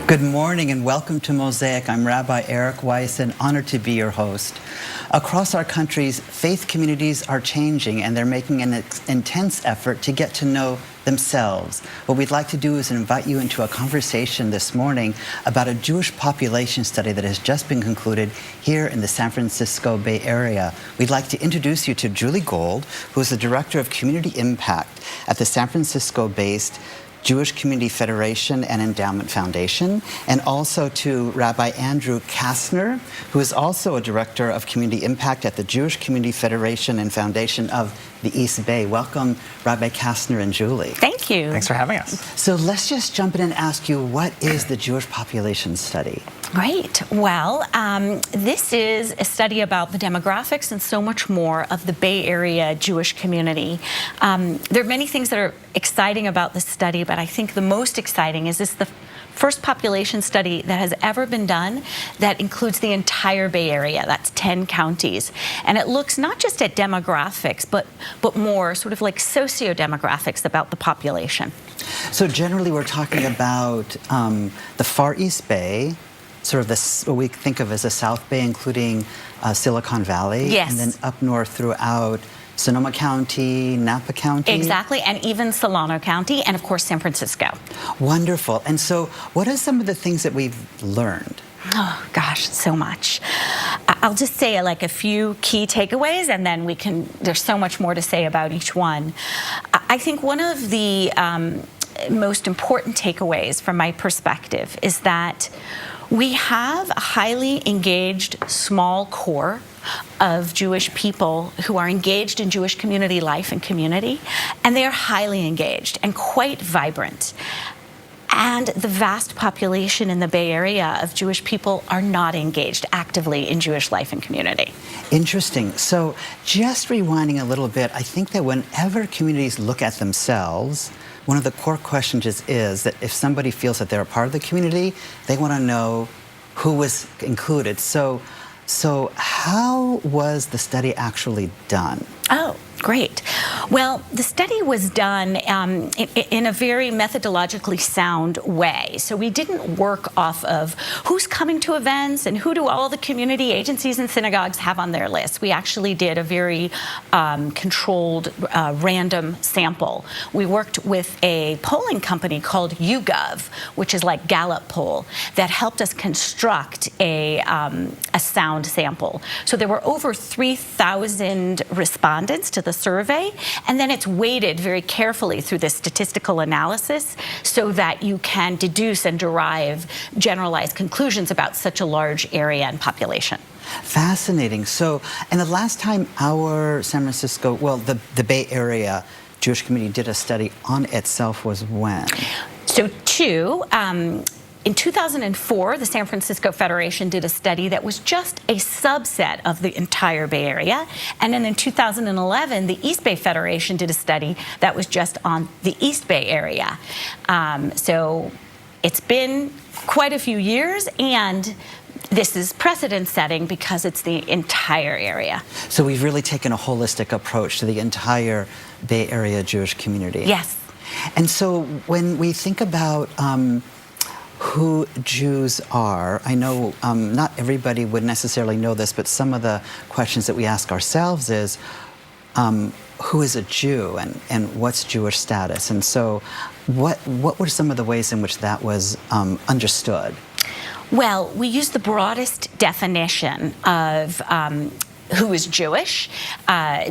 Good morning and welcome to MOSAIC. I'm Rabbi Weiss and honored to be your host. Across our countries, faith communities are changing and they're making an intense effort to get to know themselves. What we'd like to do is invite you into a conversation this morning about a Jewish population study that has just been concluded here in the San Francisco Bay Area. We'd like to introduce you to Julie Golde, who is the Director of Community Impact at the San Francisco-based Jewish Community Federation and Endowment Foundation, and also to Rabbi Kastner, who is also a Director of Community Impact at the Jewish Community Federation and Foundation of the East Bay. Welcome, Rabbi Kastner and Julie. Thank you. Thanks for having us. So let's just jump in and ask you, what is the Jewish population study? Great. Well, this is a study about the demographics and so much more of the Bay Area Jewish community. There are many things that are exciting about this study, but I think the most exciting is this the first population study that has ever been done that includes the entire Bay Area. That's 10 counties. And it looks not just at demographics, but more sort of like socio-demographics about the population. So generally we're talking about the Far East Bay, sort of what we think of as the South Bay, including Silicon Valley. Yes. And then up north throughout Sonoma County, Napa County. Exactly, and even Solano County, and of course San Francisco. Wonderful. And so what are some of the things that we've learned? Oh gosh, so much. I'll just say like a few key takeaways, and then there's so much more to say about each one. I think one of the most important takeaways from my perspective is that we have a highly engaged small core of Jewish people who are engaged in Jewish community life and community, and they are highly engaged and quite vibrant. And the vast population in the Bay Area of Jewish people are not engaged actively in Jewish life and community. Interesting. So just rewinding a little bit, I think that whenever communities look at themselves, one of the core questions is that if somebody feels that they're a part of the community, they want to know who was included. So how was the study actually done? Oh, great. Well, the study was done in a very methodologically sound way. So we didn't work off of who's coming to events and who do all the community agencies and synagogues have on their list. We actually did a very controlled, random sample. We worked with a polling company called YouGov, which is like Gallup poll, that helped us construct a sound sample. So there were over 3,000 respondents to the survey, and then it's weighted very carefully through this statistical analysis so that you can deduce and derive generalized conclusions about such a large area and population. Fascinating. So, and the last time our San Francisco, well, the Bay Area Jewish community did a study on itself was when? So in 2004, the San Francisco Federation did a study that was just a subset of the entire Bay Area. And then in 2011, the East Bay Federation did a study that was just on the East Bay Area. So it's been quite a few years, and this is precedent setting because it's the entire area. So we've really taken a holistic approach to the entire Bay Area Jewish community. Yes. And so when we think about who Jews are, I know not everybody would necessarily know this, but some of the questions that we ask ourselves is, who is a Jew and what's Jewish status? And so what were some of the ways in which that was understood? Well, we use the broadest definition of who is Jewish.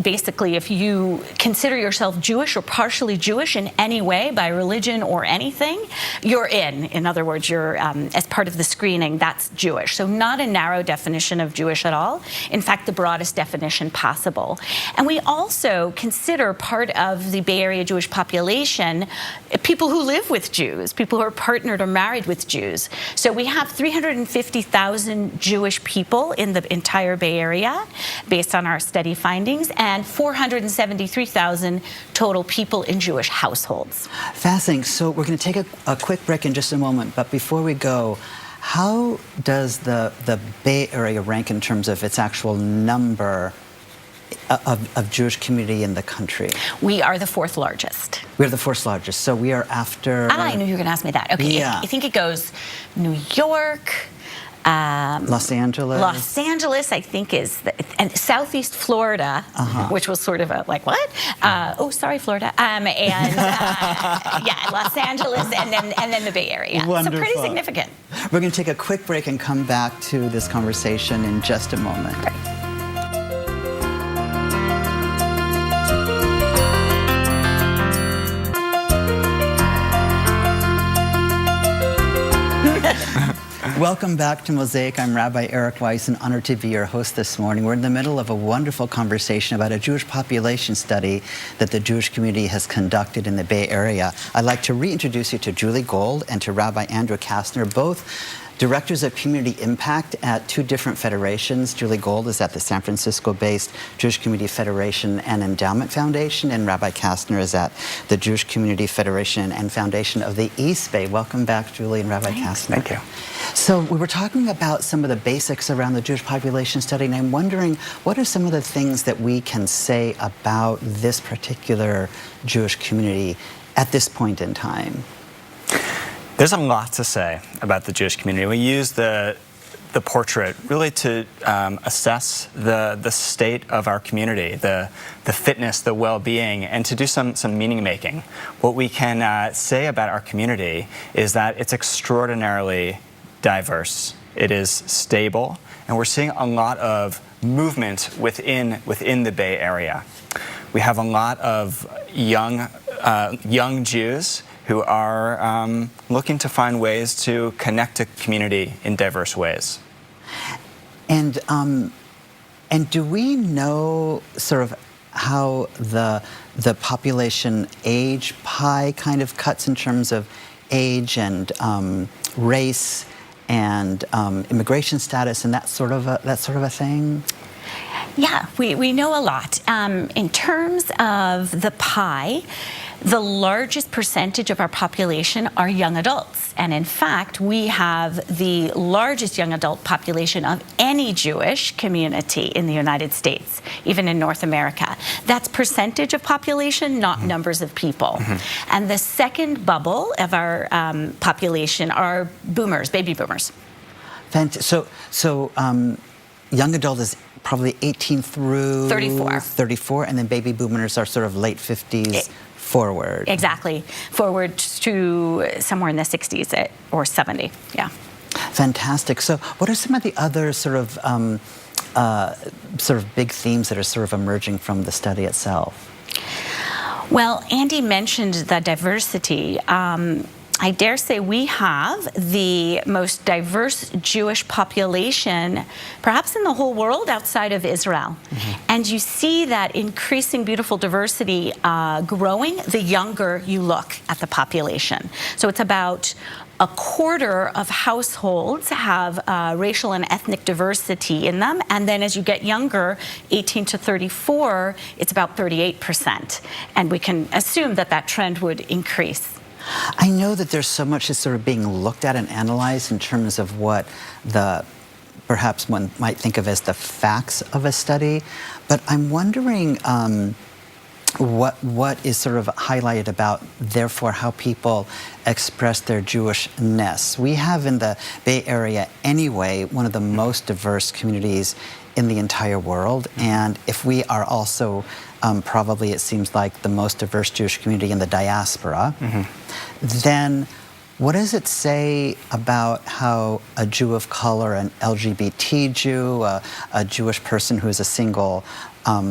Basically, if you consider yourself Jewish or partially Jewish in any way by religion or anything, you're in. In other words, you're, as part of the screening, that's Jewish. So not a narrow definition of Jewish at all. In fact, the broadest definition possible. And we also consider part of the Bay Area Jewish population people who live with Jews, people who are partnered or married with Jews. So we have 350,000 Jewish people in the entire Bay Area, based on our study findings, and 473,000 total people in Jewish households. Fascinating. So we're going to take a quick break in just a moment, but before we go, how does the Bay Area rank in terms of its actual number of Jewish community in the country? We are the fourth largest. We're the fourth largest, so we are after... I knew you were going to ask me that. Okay, yeah. I think it goes New York, Los Angeles. Los Angeles, I think, and Southeast Florida, which was sort of a, like, what? Oh, sorry, Florida. Yeah, Los Angeles, and then the Bay Area. Wonderful. So pretty significant. We're going to take a quick break and come back to this conversation in just a moment. Great. Welcome back to Mosaic. I'm Rabbi Eric Weiss, and honored to be your host this morning. We're in the middle of a wonderful conversation about a Jewish population study that the Jewish community has conducted in the Bay Area. I'd like to reintroduce you to Julie Golde and to Rabbi Andrew Kastner, both directors of community impact at two different federations. Julie Golde is at the San Francisco-based Jewish Community Federation and Endowment Foundation, and Rabbi Kastner is at the Jewish Community Federation and Foundation of the East Bay. Welcome back, Julie and Rabbi Kastner. Thank you. So we were talking about some of the basics around the Jewish population study, and I'm wondering, what are some of the things that we can say about this particular Jewish community at this point in time? There's a lot to say about the Jewish community. We use the portrait really to assess the state of our community, the fitness, the well-being, and to do some meaning making. What we can say about our community is that it's extraordinarily diverse. It is stable, and we're seeing a lot of movement within the Bay Area. We have a lot of young Jews who are looking to find ways to connect to community in diverse ways. And do we know sort of how the population age pie kind of cuts in terms of age and race and immigration status and that sort of a thing? Yeah, we know a lot. In terms of the pie, the largest percentage of our population are young adults. And in fact, we have the largest young adult population of any Jewish community in the United States, even in North America. That's percentage of population, not numbers of people. And the second bubble of our population are boomers, baby boomers. So young adult is probably 18 through 34, and then baby boomers are sort of late 50s forward. Exactly, forward to somewhere in the 60s or 70. Yeah. Fantastic. So, what are some of the other sort of big themes that are sort of emerging from the study itself? Well, Andy mentioned the diversity. I dare say we have the most diverse Jewish population, perhaps in the whole world outside of Israel. And you see that increasing beautiful diversity growing the younger you look at the population. So it's about a quarter of households have racial and ethnic diversity in them, and then as you get younger, 18 to 34, it's about 38%. And we can assume that that trend would increase. I know that there's so much that's sort of being looked at and analyzed in terms of what perhaps one might think of as the facts of a study, but I'm wondering what is sort of highlighted about, therefore, how people express their Jewishness. We have in the Bay Area anyway one of the most diverse communities in the entire world, and if we are also probably, it seems like, the most diverse Jewish community in the diaspora, then what does it say about how a Jew of color, an LGBT Jew, a Jewish person who is a single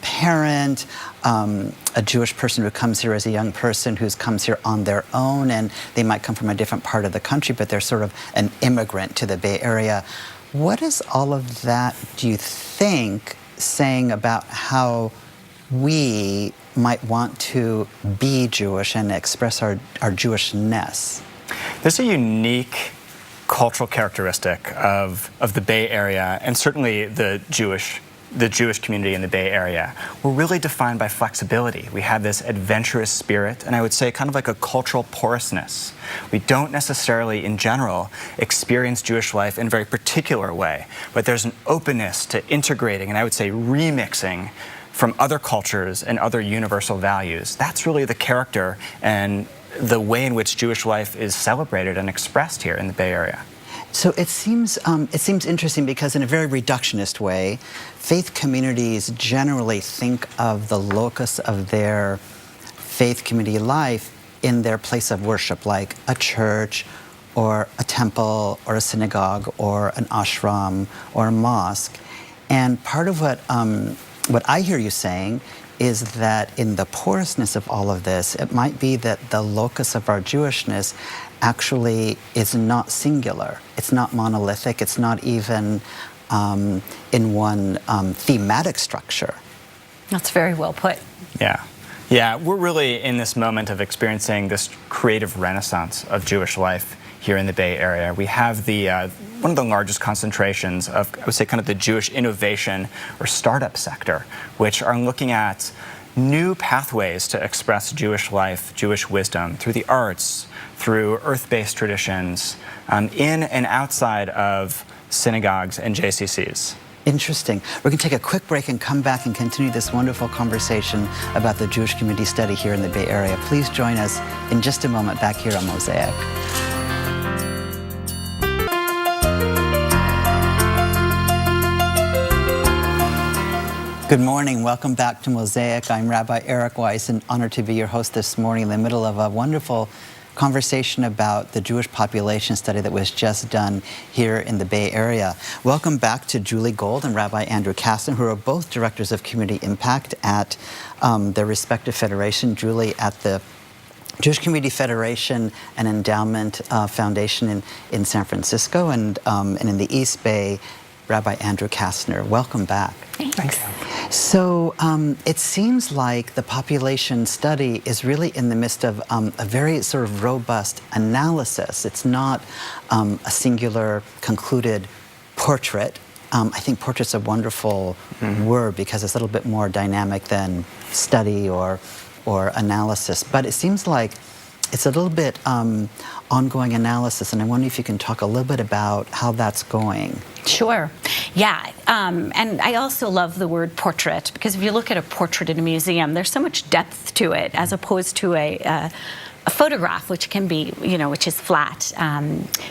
parent, a Jewish person who comes here as a young person who comes here on their own, and they might come from a different part of the country, but they're sort of an immigrant to the Bay Area. What is all of that, do you think, saying about how we might want to be Jewish and express our Jewishness? There's a unique cultural characteristic of the Bay Area, and certainly the Jewish community in the Bay Area. We're really defined by flexibility. We have this adventurous spirit, and I would say kind of like a cultural porousness. We don't necessarily, in general, experience Jewish life in a very particular way, but there's an openness to integrating, and I would say remixing, from other cultures and other universal values. That's really the character and the way in which Jewish life is celebrated and expressed here in the Bay Area. So it seems interesting because in a very reductionist way, faith communities generally think of the locus of their faith community life in their place of worship, like a church or a temple or a synagogue or an ashram or a mosque. And part of what I hear you saying is that in the porousness of all of this, it might be that the locus of our Jewishness actually is not singular. It's not monolithic. It's not even in one thematic structure. That's very well put. Yeah. Yeah, we're really in this moment of experiencing this creative renaissance of Jewish life here in the Bay Area. We have one of the largest concentrations of, I would say, kind of the Jewish innovation or startup sector, which are looking at new pathways to express Jewish life, Jewish wisdom through the arts, through earth-based traditions, in and outside of synagogues and JCCs. Interesting. We're going to take a quick break and come back and continue this wonderful conversation about the Jewish community study here in the Bay Area. Please join us in just a moment back here on Mosaic. Good morning. Welcome back to Mosaic. I'm Rabbi Eric Weiss, and honored to be your host this morning in the middle of a wonderful conversation about the Jewish population study that was just done here in the Bay Area. Welcome back to Julie Golde and Rabbi Andrew Kastner, who are both directors of community impact at their respective federation. Julie at the Jewish Community Federation and Endowment Foundation in San Francisco, and in the East Bay, Rabbi Andrew Kastner. Welcome back. Thanks. So it seems like the population study is really in the midst of a very sort of robust analysis. It's not a singular concluded portrait. I think portrait's a wonderful word because it's a little bit more dynamic than study or analysis. But it seems like it's a little bit ongoing analysis, and I wonder if you can talk a little bit about how that's going. Sure. Yeah. And I also love the word portrait, because if you look at a portrait in a museum, there's so much depth to it as opposed to a photograph, which can be, which is flat.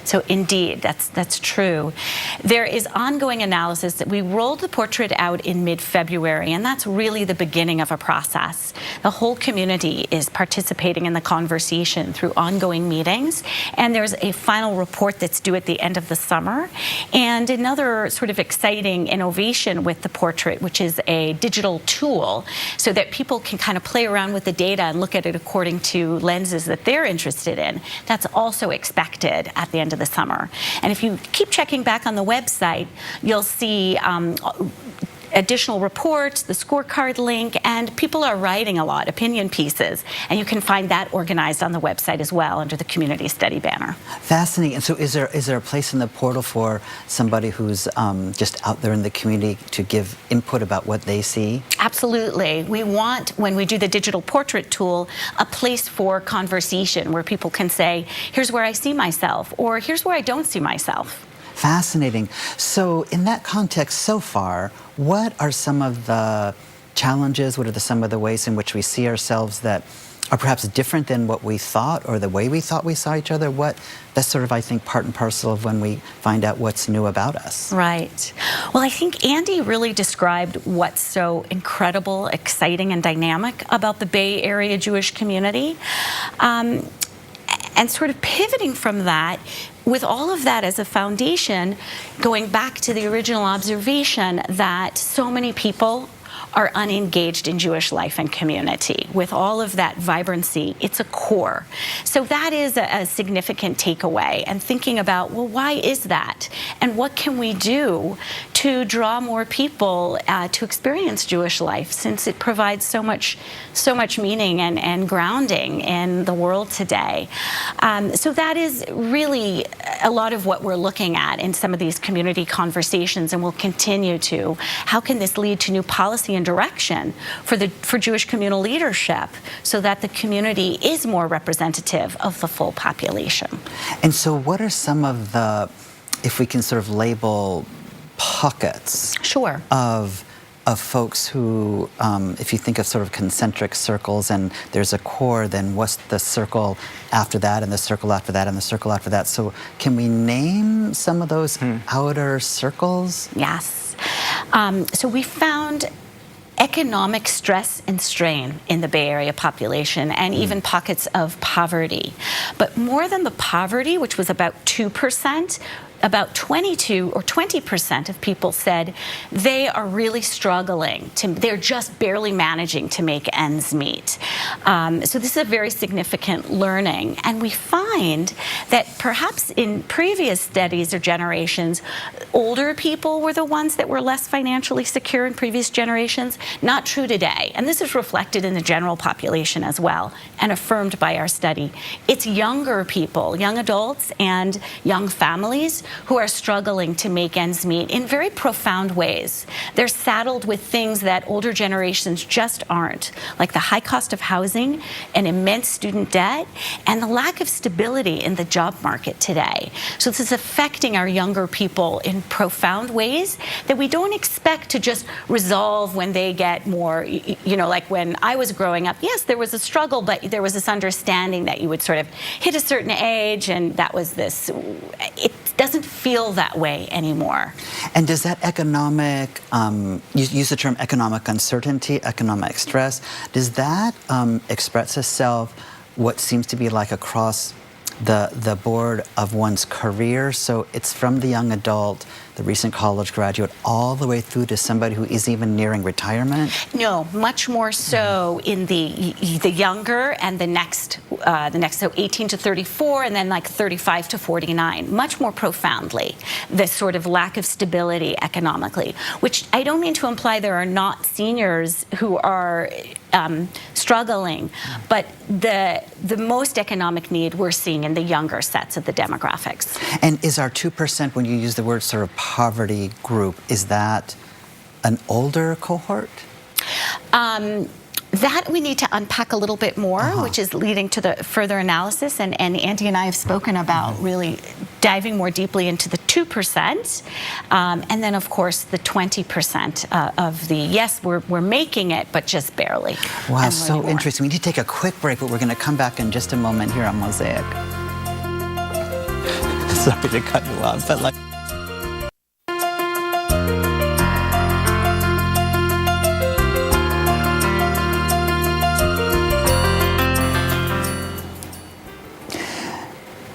So indeed, that's true. There is ongoing analysis that we rolled the portrait out in mid-February, and that's really the beginning of a process. The whole community is participating in the conversation through ongoing meetings, and there's a final report that's due at the end of the summer. And another sort of exciting innovation with the portrait, which is a digital tool, so that people can kind of play around with the data and look at it according to lenses that they're interested in. That's also expected at the end of the summer. And if you keep checking back on the website, you'll see additional reports, the scorecard link, and people are writing a lot, opinion pieces. And you can find that organized on the website as well under the community study banner. Fascinating. And so is there a place in the portal for somebody who's just out there in the community to give input about what they see? Absolutely. We want, when we do the digital portrait tool, a place for conversation where people can say, here's where I see myself, or here's where I don't see myself. Fascinating. So in that context so far, what are some of the challenges, what are some of the ways in which we see ourselves that are perhaps different than what we thought or the way we thought we saw each other? That's sort of, I think, part and parcel of when we find out what's new about us. Right. Well, I think Andy really described what's so incredible, exciting, and dynamic about the Bay Area Jewish community. And sort of pivoting from that, with all of that as a foundation, going back to the original observation that so many people are unengaged in Jewish life and community. With all of that vibrancy, it's a core. So that is a significant takeaway, and thinking about, well, why is that? And what can we do to draw more people to experience Jewish life, since it provides so much meaning and grounding in the world today. So that is really a lot of what we're looking at in some of these community conversations, and we'll continue to. How can this lead to new policy and direction for Jewish communal leadership, so that the community is more representative of the full population? And so what are some of the, if we can sort of label pockets Sure. of of folks who, if you think of sort of concentric circles and there's a core, then what's the circle after that and the circle after that and the circle after that? So can we name some of those outer circles? Yes. So we found economic stress and strain in the Bay Area population and even pockets of poverty. But more than the poverty, which was about 2%, about 22 or 20% of people said they are really struggling. They're just barely managing to make ends meet. So this is a very significant learning. And we find that perhaps in previous studies or generations, older people were the ones that were less financially secure in previous generations. Not true today. And this is reflected in the general population as well and affirmed by our study. It's younger people, young adults and young families who are struggling to make ends meet in very profound ways. They're saddled with things that older generations just aren't, like the high cost of housing, an immense student debt, and the lack of stability in the job market today. So this is affecting our younger people in profound ways that we don't expect to just resolve when they get more, you know, like when I was growing up, yes, there was a struggle, but there was this understanding that you would sort of hit a certain age and that was this. It doesn't feel that way anymore. And does that economic, you use the term economic uncertainty, economic stress, does that express itself what seems to be like across the board of one's career? So it's from the young adult, the recent college graduate, all the way through to somebody who is even nearing retirement? No, much more so in the younger and the next, so 18 to 34 and then like 35 to 49, much more profoundly, this sort of lack of stability economically, which I don't mean to imply there are not seniors who are struggling, but the most economic need we're seeing in the younger sets of the demographics. And is our 2%, when you use the word sort of poverty group, is that an older cohort? That we need to unpack a little bit more, which is leading to the further analysis. And Andy and I have spoken about really diving more deeply into the 2%. And then, of course, the 20% of the, yes, we're making it, but just barely. Wow, so interesting. We need to take a quick break, but we're going to come back in just a moment here on Mosaic. Sorry to cut you off, but like...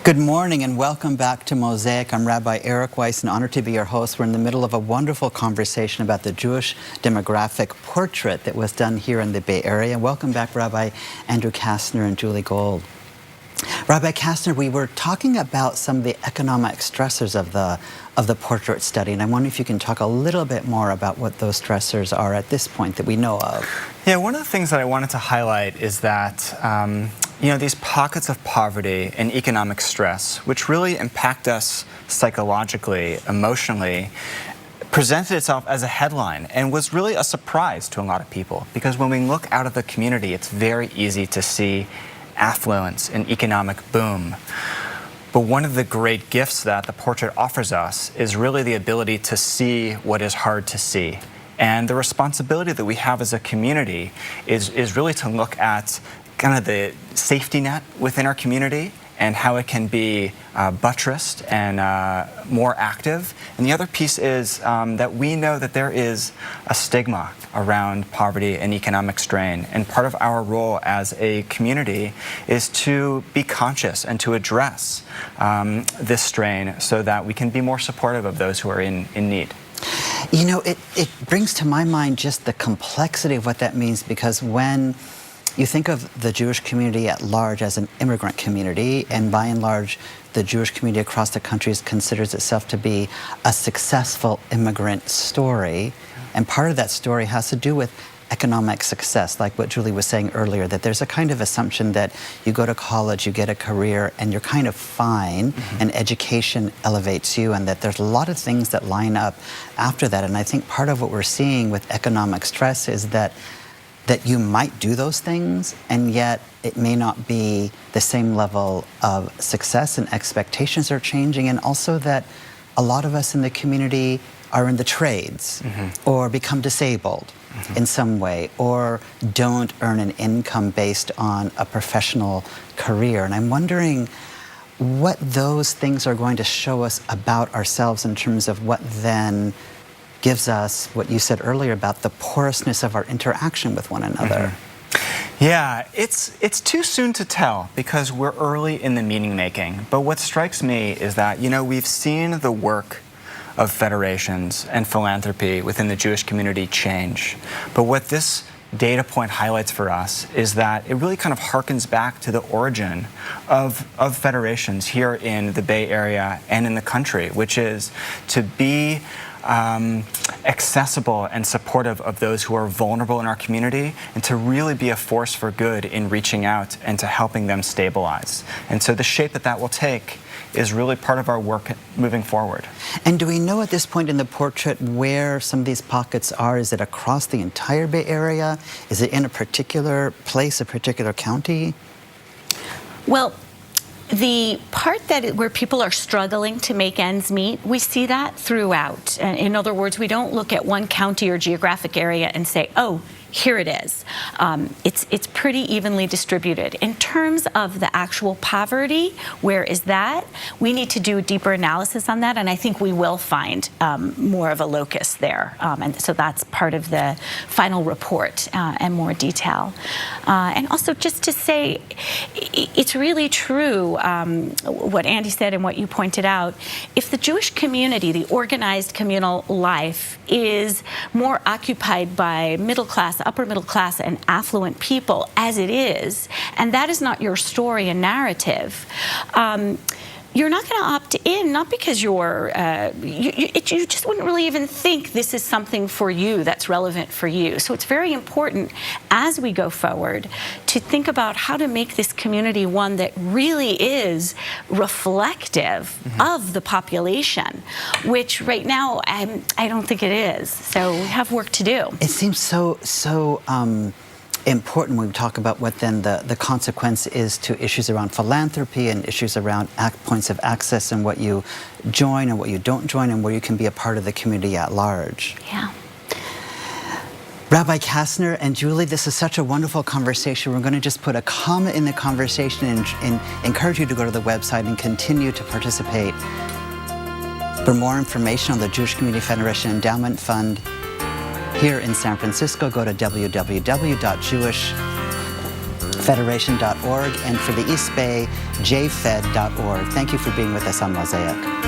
Good morning and welcome back to Mosaic. I'm Rabbi Eric Weiss and honored to be your host. We're in the middle of a wonderful conversation about the Jewish demographic portrait that was done here in the Bay Area. Welcome back, Rabbi Andrew Kastner and Julie Golde. Rabbi Kastner, we were talking about some of the economic stressors of the portrait study, and I wonder if you can talk a little bit more about what those stressors are at this point that we know of. Yeah, one of the things that I wanted to highlight is that you know, these pockets of poverty and economic stress, which really impact us psychologically, emotionally, presented itself as a headline and was really a surprise to a lot of people, because when we look out of the community, it's very easy to see affluence and economic boom. But one of the great gifts that the portrait offers us is really the ability to see what is hard to see. And the responsibility that we have as a community is really to look at kind of the safety net within our community and how it can be buttressed and more active. And the other piece is that we know that there is a stigma around poverty and economic strain. And part of our role as a community is to be conscious and to address this strain so that we can be more supportive of those who are in need. You know, it brings to my mind just the complexity of what that means, because when you think of the Jewish community at large as an immigrant community, and by and large, the Jewish community across the country considers itself to be a successful immigrant story. And part of that story has to do with economic success, like what Julie was saying earlier, that there's a kind of assumption that you go to college, you get a career, and you're kind of fine, and education elevates you, and that there's a lot of things that line up after that. And I think part of what we're seeing with economic stress is that you might do those things, and yet it may not be the same level of success, and expectations are changing, and also that a lot of us in the community are in the trades or become disabled in some way or don't earn an income based on a professional career. And I'm wondering what those things are going to show us about ourselves in terms of what then gives us what you said earlier about the porousness of our interaction with one another. Yeah, it's too soon to tell because we're early in the meaning making. But what strikes me is that, we've seen the work of federations and philanthropy within the Jewish community change. But what this data point highlights for us is that it really kind of harkens back to the origin of federations here in the Bay Area and in the country, which is to be accessible and supportive of those who are vulnerable in our community and to really be a force for good in reaching out and to helping them stabilize. And so the shape that will take is really part of our work moving forward. And do we know at this point in the portrait where some of these pockets are? Is it across the entire Bay Area? Is it in a particular place, a particular county? Well, the part where people are struggling to make ends meet, we see that throughout. In other words, we don't look at one county or geographic area and say, oh, here it is. It's pretty evenly distributed. In terms of the actual poverty, where is that? We need to do a deeper analysis on that, and I think we will find more of a locus there. And so that's part of the final report and more detail. And also just to say, it's really true what Andy said and what you pointed out. If the Jewish community, the organized communal life, is more occupied by middle class, upper middle class, and affluent people as it is, and that is not your story and narrative, you're not going to opt in, not because you just wouldn't really even think this is something for you that's relevant for you. So it's very important as we go forward to think about how to make this community one that really is reflective of the population, which right now I don't think it is. So we have work to do. It seems so important when we talk about what then the consequence is to issues around philanthropy and issues around points of access and what you join and what you don't join and where you can be a part of the community at large. Yeah. Rabbi Kastner and Julie, this is such a wonderful conversation. We're going to just put a comma in the conversation and encourage you to go to the website and continue to participate. For more information on the Jewish Community Federation Endowment Fund, here in San Francisco, go to www.jewishfederation.org, and for the East Bay, jfed.org. Thank you for being with us on Mosaic.